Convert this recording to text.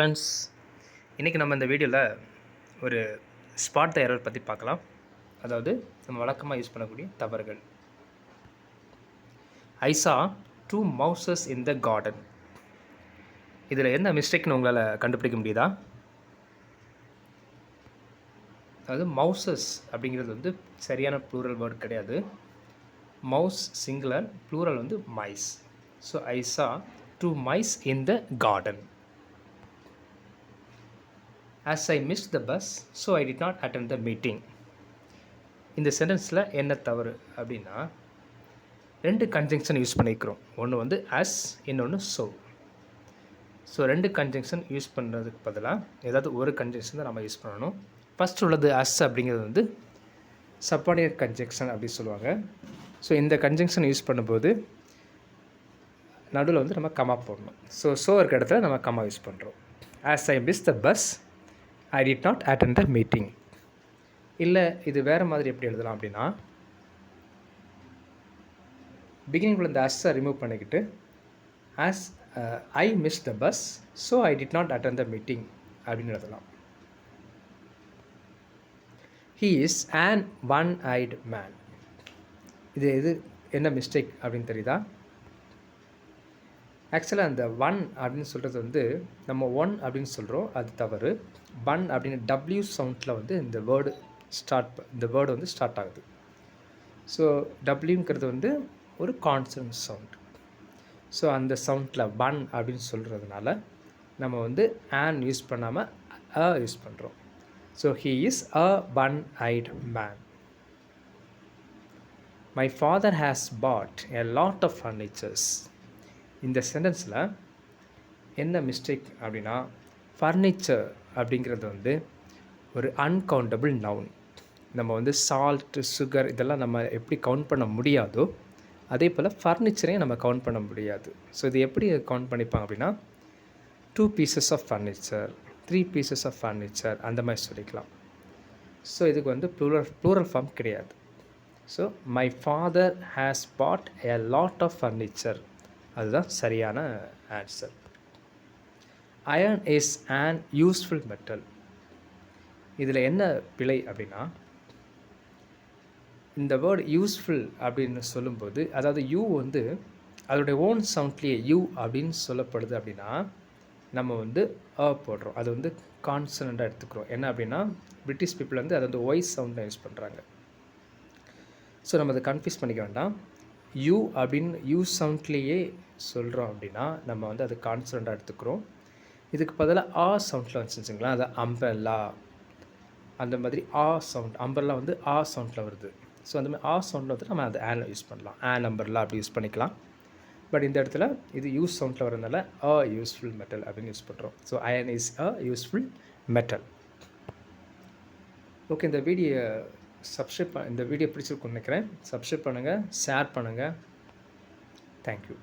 Friends, இன்றைக்கி நம்ம இந்த வீடியோவில் ஒரு ஸ்பாட் த எரர் பற்றி பார்க்கலாம். அதாவது நம்ம வழக்கமாக யூஸ் பண்ணக்கூடிய தவறுகள். ஐ சா 2 மவுசஸ் இன் த கார்டன். இதில் என்ன மிஸ்டேக்னு உங்களால் கண்டுபிடிக்க முடியுதா? அதாவது மவுசஸ் அப்படிங்கிறது வந்து சரியான ப்ளூரல் வேர்டு கிடையாது. மவுஸ் சிங்குலர், ப்ளூரல் வந்து மைஸ். ஸோ ஐ சா 2 mice in the garden. As I missed the bus, so I did not attend the meeting. இந்த சென்டென்ஸில் என்ன தவறு அப்படின்னா, 2 கன்ஜங்ஷன் யூஸ் பண்ணிக்கிறோம். ஒன்று வந்து as, இன்னொன்று so. ஸோ 2 கன்ஜங்ஷன் யூஸ் பண்ணுறதுக்கு பதிலாக ஏதாவது ஒரு கன்ஜங்ஷன் தான் நம்ம யூஸ் பண்ணணும். ஃபஸ்ட் உள்ளது as அப்படிங்கிறது வந்து சப்பார்டினேட் கன்ஜங்ஷன் அப்படி சொல்லுவாங்க. ஸோ இந்த கன்ஜங்ஷன் யூஸ் பண்ணும்போது நடுவில் வந்து நம்ம கமா போடணும். ஸோ இருக்க இடத்துல நம்ம கமா யூஸ் பண்ணுறோம். As I missed the bus, I did not attend the meeting. இல்லை இது வேறு மாதிரி எப்படி எழுதலாம் அப்படின்னா, பிகினிங்கில் இந்த அஸ்ஸை ரிமூவ் பண்ணிக்கிட்டு as I miss the bus, so I did not attend the meeting அப்படின்னு எழுதலாம். He is an one-eyed man. இது என்ன மிஸ்டேக் அப்படின்னு தெரியுதா? ஆக்சுவலாக அந்த ஒன் அப்படின்னு சொல்கிறது வந்து நம்ம ஒன் அப்படின்னு சொல்கிறோம், அது தவறு. ஒன் அப்படின்னு டபிள்யூ சவுண்டில் வந்து இந்த வேர்டு வந்து ஸ்டார்ட் ஆகுது. ஸோ டபிள்யூங்கிறது வந்து ஒரு கான்சனன்ட் சவுண்ட். ஸோ அந்த சவுண்டில் ஒன் அப்படின்னு சொல்கிறதுனால நம்ம வந்து ஆன் யூஸ் பண்ணாமல் அ யூஸ் பண்ணுறோம். So he is a one-eyed man. My father has bought a lot of furnitures. இந்த சென்டென்ஸில் என்ன மிஸ்டேக் அப்படின்னா, ஃபர்னிச்சர் அப்படிங்கிறது வந்து ஒரு அன்கவுண்டபிள் நவுன். நம்ம வந்து சால்ட்டு, சுகர் இதெல்லாம் நம்ம எப்படி கவுண்ட் பண்ண முடியாதோ அதே போல் ஃபர்னிச்சரையும் நம்ம கவுண்ட் பண்ண முடியாது. ஸோ இது எப்படி கவுண்ட் பண்ணிப்பாங்க அப்படின்னா, 2 pieces of furniture, 3 pieces of furniture அந்த மாதிரி சொல்லிக்கலாம். ஸோ இதுக்கு வந்து ப்ளூரல் ஃபார்ம் கிடையாது. So my father has bought a lot of furniture, அதுதான் சரியான answer. Iron is an useful metal. இதில் என்ன பிழை அப்படின்னா, இந்த வேர்டு யூஸ்ஃபுல் அப்படின்னு சொல்லும்போது, அதாவது யூ வந்து அதோடைய ஓன் சவுண்ட்லேயே யூ அப்படின்னு சொல்லப்படுது அப்படின்னா நம்ம வந்து அ போடுறோம். அது வந்து கான்சனண்டாக எடுத்துக்கிறோம். என்ன அப்படின்னா, பிரிட்டிஷ் பீப்புள் வந்து அதை வந்து ஒய்ஸ் சவுண்டாக யூஸ் பண்ணுறாங்க. ஸோ நம்ம அதை கன்ஃபியூஸ் பண்ணிக்க வேண்டாம். யூ அப்படின்னு யூ சவுண்ட்லேயே சொல்கிறோம் அப்படின்னா நம்ம வந்து அது கான்சனண்டாக எடுத்துக்கிறோம். இதுக்கு பதிலாக ஆ சவுண்டில் வந்துச்சுங்களா, அது அம்பர்லா அந்த மாதிரி ஆ சவுண்ட். அம்பர்லா வந்து ஆ சவுண்டில் வருது. ஸோ அந்த மாதிரி ஆ சவுண்டில் வந்து நம்ம அது ஆன் யூஸ் பண்ணலாம். ஆன் அம்பர்லா அப்படி யூஸ் பண்ணிக்கலாம். பட் இந்த இடத்துல இது யூஸ் சவுண்டில் வரதுனால அ யூஸ்ஃபுல் மெட்டல் அப்படின்னு யூஸ் பண்ணுறோம். So iron is a useful metal. Okay, இந்த வீடியோ பிடிச்சிருக்குன்னு நினைக்கிறேன். சப்ஸ்கிரைப் பண்ணுங்கள், ஷேர் பண்ணுங்கள். தேங்க்யூ.